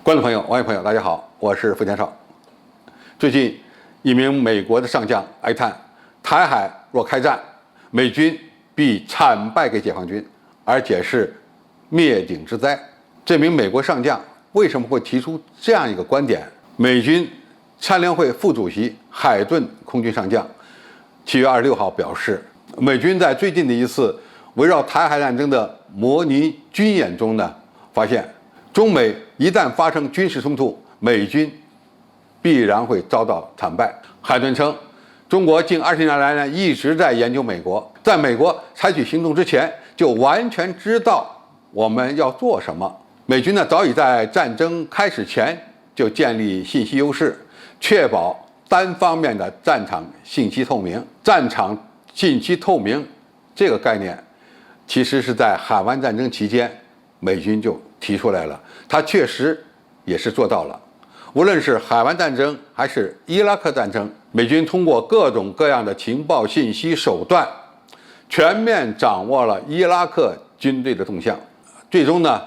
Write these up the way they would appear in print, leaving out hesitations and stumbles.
观众朋友、网友朋友，大家好，我是付天少。最近，一名美国的上将哀叹：台海若开战，美军必惨败给解放军，而且是灭顶之灾。这名美国上将为什么会提出这样一个观点？美军参联会副主席海顿空军上将7月26号表示，美军在最近的一次围绕台海战争的模拟军演中呢，发现中美一旦发生军事冲突，美军必然会遭到惨败。海顿称，中国近20年来呢一直在研究美国，在美国采取行动之前就完全知道我们要做什么。美军呢早已在战争开始前就建立信息优势，确保单方面的战场信息透明。战场信息透明这个概念，其实是在海湾战争期间美军就提出来了，它确实也是做到了。无论是海湾战争还是伊拉克战争，美军通过各种各样的情报信息手段，全面掌握了伊拉克军队的动向，最终呢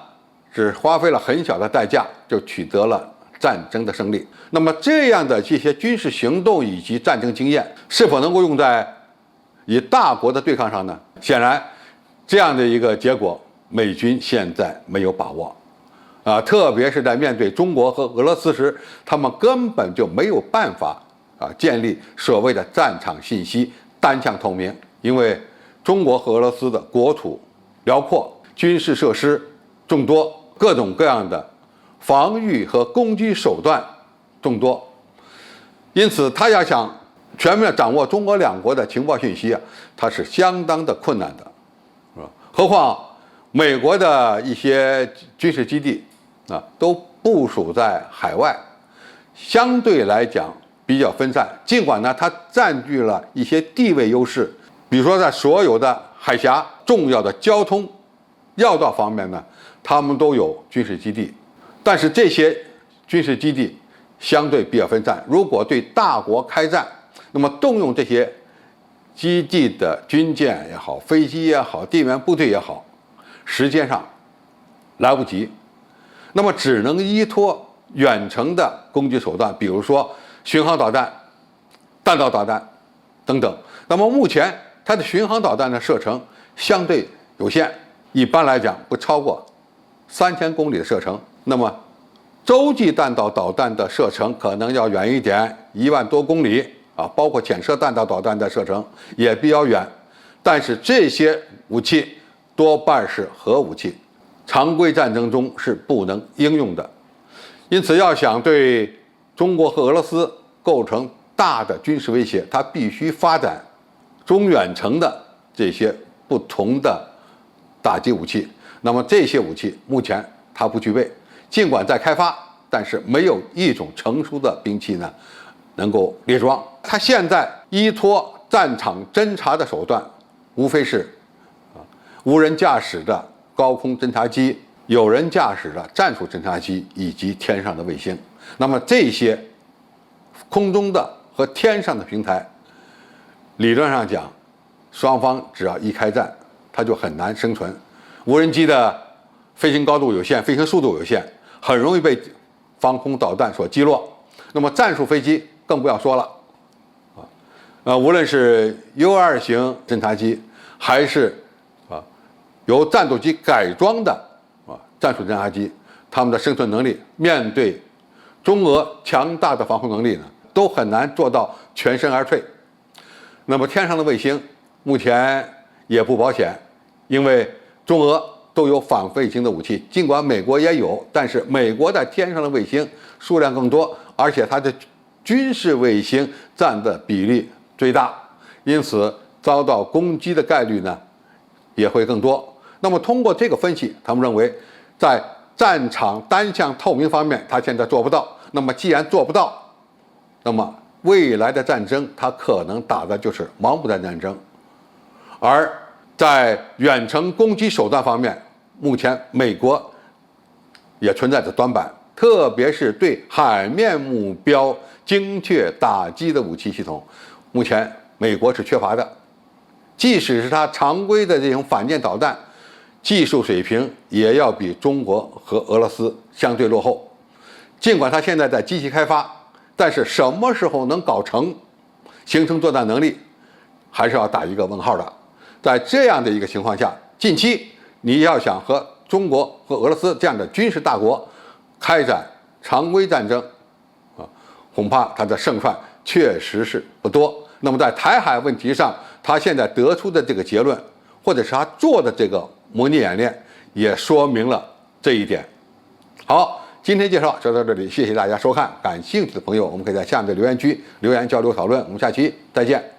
只花费了很小的代价就取得了战争的胜利。那么这样的这些军事行动以及战争经验，是否能够用在以大国的对抗上呢？显然，这样的一个结果，美军现在没有把握。特别是在面对中国和俄罗斯时，他们根本就没有办法建立所谓的战场信息单向透明，因为中国和俄罗斯的国土辽阔，军事设施众多，各种各样的防御和攻击手段众多，因此他要想全面掌握中俄两国的情报信息它是相当的困难的，是吧？何况美国的一些军事基地都部署在海外，相对来讲比较分散。尽管呢，它占据了一些地位优势，比如说在所有的海峡重要的交通要道方面呢，他们都有军事基地。但是这些军事基地相对比较分散，如果对大国开战，那么动用这些基地的军舰也好，飞机也好，地面部队也好，时间上来不及，那么只能依托远程的攻击手段，比如说巡航导弹、弹道导弹等等。那么目前它的巡航导弹的射程相对有限，一般来讲不超过3000公里的射程。那么洲际弹道导弹的射程可能要远一点，1万多公里包括潜射弹道导弹的射程也比较远。但是这些武器多半是核武器，常规战争中是不能应用的。因此要想对中国和俄罗斯构成大的军事威胁，它必须发展中远程的这些不同的打击武器。那么这些武器目前它不具备，尽管在开发，但是没有一种成熟的兵器呢能够列装。它现在依托战场侦察的手段，无非是无人驾驶的高空侦察机、有人驾驶的战术侦察机以及天上的卫星。那么这些空中的和天上的平台，理论上讲，双方只要一开战，它就很难生存。无人机的飞行高度有限，飞行速度有限，很容易被防空导弹所击落。那么战术飞机更不要说了，无论是 U2 型侦察机，还是由战斗机改装的战术侦察机，他们的生存能力面对中俄强大的防空能力呢，都很难做到全身而退。那么天上的卫星目前也不保险，因为中俄都有反卫星的武器，尽管美国也有，但是美国在天上的卫星数量更多，而且它的军事卫星占的比例最大，因此遭到攻击的概率呢也会更多。那么通过这个分析，他们认为在战场单向透明方面他现在做不到。那么既然做不到，那么未来的战争他可能打的就是盲目的战争。而在远程攻击手段方面，目前美国也存在着短板，特别是对海面目标精确打击的武器系统，目前美国是缺乏的。即使是它常规的这种反舰导弹，技术水平也要比中国和俄罗斯相对落后。尽管他现在在积极开发，但是什么时候能搞成，形成作战能力，还是要打一个问号的。在这样的一个情况下，近期你要想和中国和俄罗斯这样的军事大国开展常规战争，恐怕他的胜算确实是不多。那么在台海问题上，他现在得出的这个结论，或者是他做的这个模拟演练，也说明了这一点。好，今天介绍就到这里，谢谢大家收看。感兴趣的朋友，我们可以在下面的留言区留言交流讨论。我们下期再见。